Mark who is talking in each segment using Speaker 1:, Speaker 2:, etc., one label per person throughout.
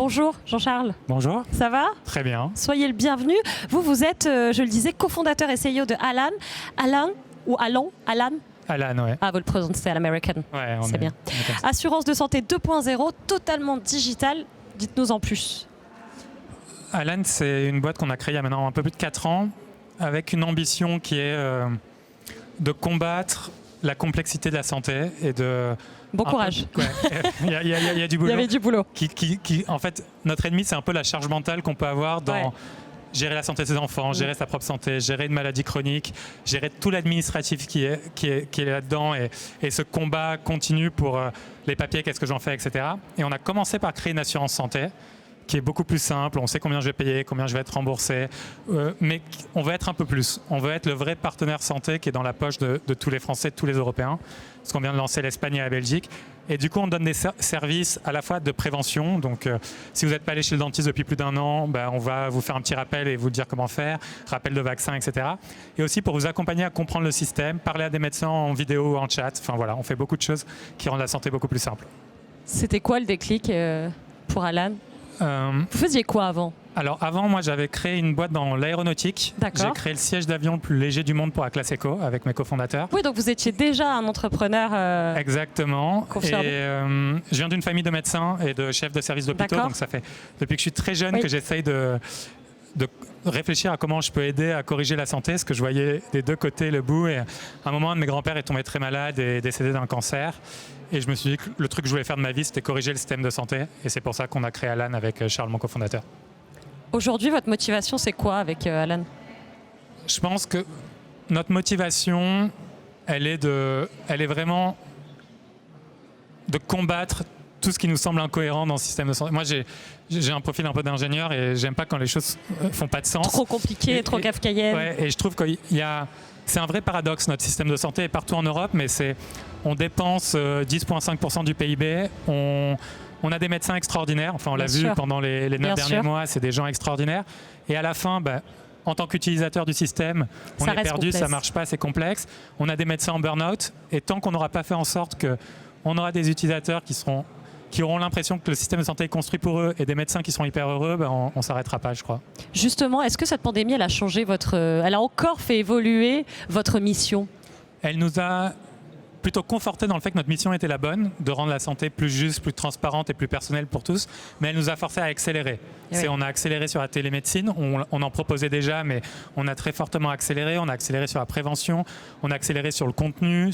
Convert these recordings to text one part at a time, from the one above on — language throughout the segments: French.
Speaker 1: Bonjour Jean-Charles.
Speaker 2: Bonjour.
Speaker 1: Ça va?
Speaker 2: Très bien.
Speaker 1: Soyez le bienvenu. Vous êtes, je le disais, cofondateur et CEO de Alan. Alan ou Alan? Alan?
Speaker 2: Alan, ouais.
Speaker 1: Ah, vous le prononcez à l'américaine.
Speaker 2: Ouais,
Speaker 1: c'est bien. Assurance de santé 2.0, totalement digitale. Dites-nous en plus.
Speaker 2: Alan, c'est une boîte qu'on a créée il y a maintenant un peu plus de 4 ans, avec une ambition qui est de combattre la complexité de la santé et de...
Speaker 1: Bon courage.
Speaker 2: Il y a du boulot.
Speaker 1: Il y avait du boulot.
Speaker 2: En fait, notre ennemi, c'est un peu la charge mentale qu'on peut avoir dans gérer la santé de ses enfants, gérer sa propre santé, gérer une maladie chronique, gérer tout l'administratif qui est là-dedans et ce combat continu pour les papiers, qu'est-ce que j'en fais, etc. Et on a commencé par créer une assurance santé qui est beaucoup plus simple, on sait combien je vais payer, combien je vais être remboursé, mais on veut être un peu plus. On veut être le vrai partenaire santé qui est dans la poche de tous les Français, de tous les Européens, parce qu'on vient de lancer l'Espagne et la Belgique. Et du coup, on donne des services à la fois de prévention. Donc, si vous n'êtes pas allé chez le dentiste depuis plus d'1 an, on va vous faire un petit rappel et vous dire comment faire, rappel de vaccin, etc. Et aussi pour vous accompagner à comprendre le système, parler à des médecins en vidéo ou en chat. Enfin voilà, on fait beaucoup de choses qui rendent la santé beaucoup plus simple. C'était
Speaker 1: quoi le déclic pour Alan? Vous faisiez quoi avant?
Speaker 2: Alors avant, moi j'avais créé une boîte dans l'aéronautique. J'ai créé le siège d'avion le plus léger du monde pour la classe éco avec mes cofondateurs.
Speaker 1: Oui, donc vous étiez déjà un entrepreneur.
Speaker 2: Exactement.
Speaker 1: Confirmé.
Speaker 2: Et je viens d'une famille de médecins et de chefs de services d'hôpitaux. Donc ça fait depuis que je suis très jeune que j'essaye de réfléchir à comment je peux aider à corriger la santé, parce que je voyais des deux côtés le bout. Et à un moment, un de mes grands-pères est tombé très malade et décédé d'un cancer. Et je me suis dit que le truc que je voulais faire de ma vie, c'était corriger le système de santé. Et c'est pour ça qu'on a créé Alan avec Charles, mon cofondateur.
Speaker 1: Aujourd'hui, votre motivation, c'est quoi avec Alan?
Speaker 2: Je pense que notre motivation, elle est vraiment de combattre tout ce qui nous semble incohérent dans le système de santé. Moi, j'ai un profil un peu d'ingénieur et j'aime pas quand les choses font pas de sens.
Speaker 1: Trop compliqué, trop kafkaïen.
Speaker 2: Ouais, et je trouve que c'est un vrai paradoxe, notre système de santé partout en Europe, mais on dépense 10,5% du PIB, on a des médecins extraordinaires, enfin on l'a vu pendant les 9 derniers mois, c'est des gens extraordinaires. Et à la fin, en tant qu'utilisateur du système, on est perdu, ça ne marche pas, c'est complexe. On a des médecins en burn-out, et tant qu'on n'aura pas fait en sorte qu'on aura des utilisateurs qui auront l'impression que le système de santé est construit pour eux et des médecins qui sont hyper heureux, on ne s'arrêtera pas, je crois.
Speaker 1: Justement, est-ce que cette pandémie, elle a changé elle a encore fait évoluer votre mission?
Speaker 2: Elle nous a plutôt conforté dans le fait que notre mission était la bonne, de rendre la santé plus juste, plus transparente et plus personnelle pour tous, mais elle nous a forcé à accélérer. On a accéléré sur la télémédecine, on en proposait déjà, mais on a très fortement accéléré, on a accéléré sur la prévention, on a accéléré sur le contenu,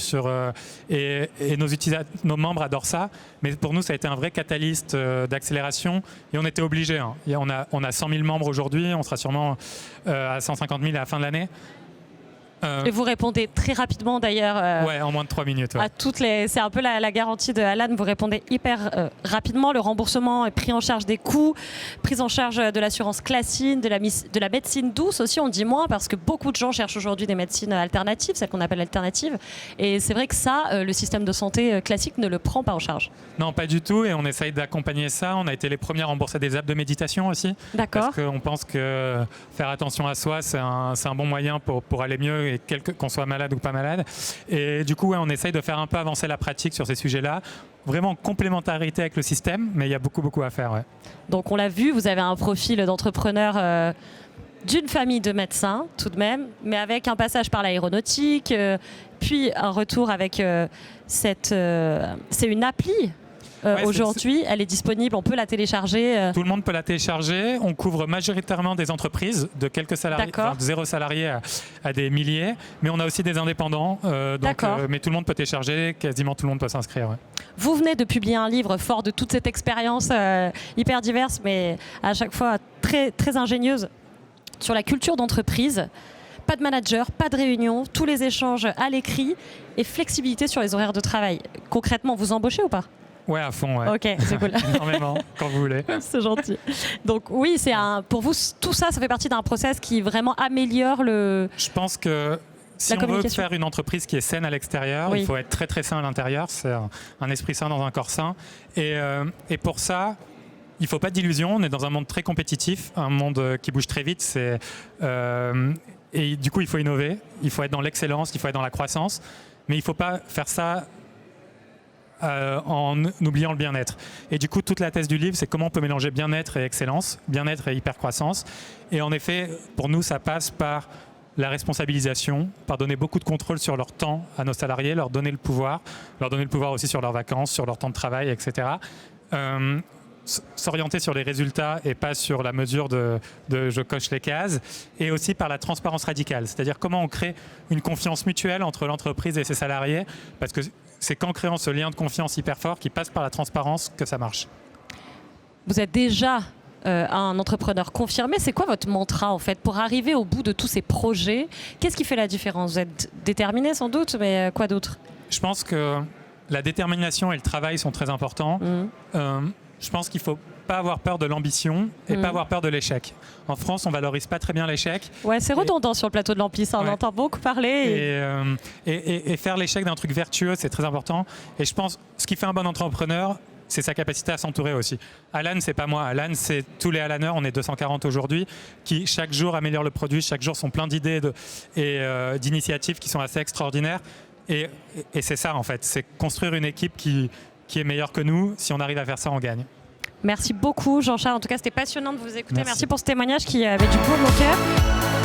Speaker 2: et nos membres adorent ça, mais pour nous ça a été un vrai catalyste d'accélération et on était obligés. On a 100 000 membres aujourd'hui, on sera sûrement à 150 000 à la fin de l'année.
Speaker 1: Et vous répondez très rapidement d'ailleurs.
Speaker 2: En moins de 3 minutes. Ouais.
Speaker 1: C'est un peu la garantie de Alan. Vous répondez hyper rapidement. Le remboursement est pris en charge des coûts, prise en charge de l'assurance classique, de la médecine douce aussi. On dit moins parce que beaucoup de gens cherchent aujourd'hui des médecines alternatives, celles qu'on appelle alternatives. Et c'est vrai que ça, le système de santé classique ne le prend pas en charge.
Speaker 2: Non, pas du tout. Et on essaye d'accompagner ça. On a été les premiers à rembourser des apps de méditation aussi.
Speaker 1: D'accord.
Speaker 2: Parce qu'on pense que faire attention à soi, c'est un bon moyen pour aller mieux, et qu'on soit malade ou pas malade. Et du coup, on essaye de faire un peu avancer la pratique sur ces sujets-là. Vraiment en complémentarité avec le système, mais il y a beaucoup à faire. Ouais.
Speaker 1: Donc on l'a vu, vous avez un profil d'entrepreneur d'une famille de médecins tout de même, mais avec un passage par l'aéronautique, puis un retour avec c'est une appli. Aujourd'hui, elle est disponible, on peut la télécharger.
Speaker 2: Tout le monde peut la télécharger. On couvre majoritairement des entreprises de quelques salariés, de 0 salariés à des milliers, mais on a aussi des indépendants. Mais tout le monde peut télécharger, quasiment tout le monde peut s'inscrire. Ouais.
Speaker 1: Vous venez de publier un livre fort de toute cette expérience hyper diverse, mais à chaque fois très, très ingénieuse, sur la culture d'entreprise. Pas de manager, pas de réunion, tous les échanges à l'écrit et flexibilité sur les horaires de travail. Concrètement, vous embauchez ou pas ?
Speaker 2: Ouais, à fond. Ouais.
Speaker 1: Ok, c'est cool.
Speaker 2: Énormément, quand vous voulez.
Speaker 1: C'est gentil. Donc oui, pour vous, tout ça, ça fait partie d'un process qui vraiment améliore
Speaker 2: Je pense que si on veut faire une entreprise qui est saine à l'extérieur, il faut être très très sain à l'intérieur. C'est un esprit sain dans un corps sain. Et pour ça, il ne faut pas d'illusions. On est dans un monde très compétitif, un monde qui bouge très vite. Et du coup, il faut innover. Il faut être dans l'excellence, il faut être dans la croissance. Mais il ne faut pas faire ça en oubliant le bien-être. Et du coup, toute la thèse du livre, c'est comment on peut mélanger bien-être et excellence, bien-être et hypercroissance. Et en effet, pour nous, ça passe par la responsabilisation, par donner beaucoup de contrôle sur leur temps à nos salariés, leur donner le pouvoir aussi sur leurs vacances, sur leur temps de travail, etc. S'orienter sur les résultats et pas sur la mesure de je coche les cases, et aussi par la transparence radicale, c'est-à-dire comment on crée une confiance mutuelle entre l'entreprise et ses salariés, parce que c'est qu'en créant ce lien de confiance hyper fort qui passe par la transparence que ça marche.
Speaker 1: Vous êtes déjà un entrepreneur confirmé. C'est quoi votre mantra en fait pour arriver au bout de tous ces projets? Qu'est-ce qui fait la différence? Vous êtes déterminé sans doute, mais quoi d'autre?
Speaker 2: Je pense que la détermination et le travail sont très importants. Je pense qu'il ne faut pas avoir peur de l'ambition et pas avoir peur de l'échec. En France, on ne valorise pas très bien l'échec.
Speaker 1: Ouais, c'est redondant sur le plateau de l'Ampli, ça, on entend beaucoup parler.
Speaker 2: Et faire l'échec d'un truc vertueux, c'est très important. Et je pense ce qui fait un bon entrepreneur, c'est sa capacité à s'entourer aussi. Alan, c'est pas moi. Alan, c'est tous les Alaners, on est 240 aujourd'hui, qui chaque jour améliorent le produit, chaque jour sont pleins d'idées et d'initiatives qui sont assez extraordinaires. Et c'est ça, en fait. C'est construire une équipe qui est meilleure que nous. Si on arrive à faire ça, on gagne.
Speaker 1: Merci beaucoup, Jean-Charles. En tout cas, c'était passionnant de vous écouter. Merci pour ce témoignage qui avait du baume au cœur.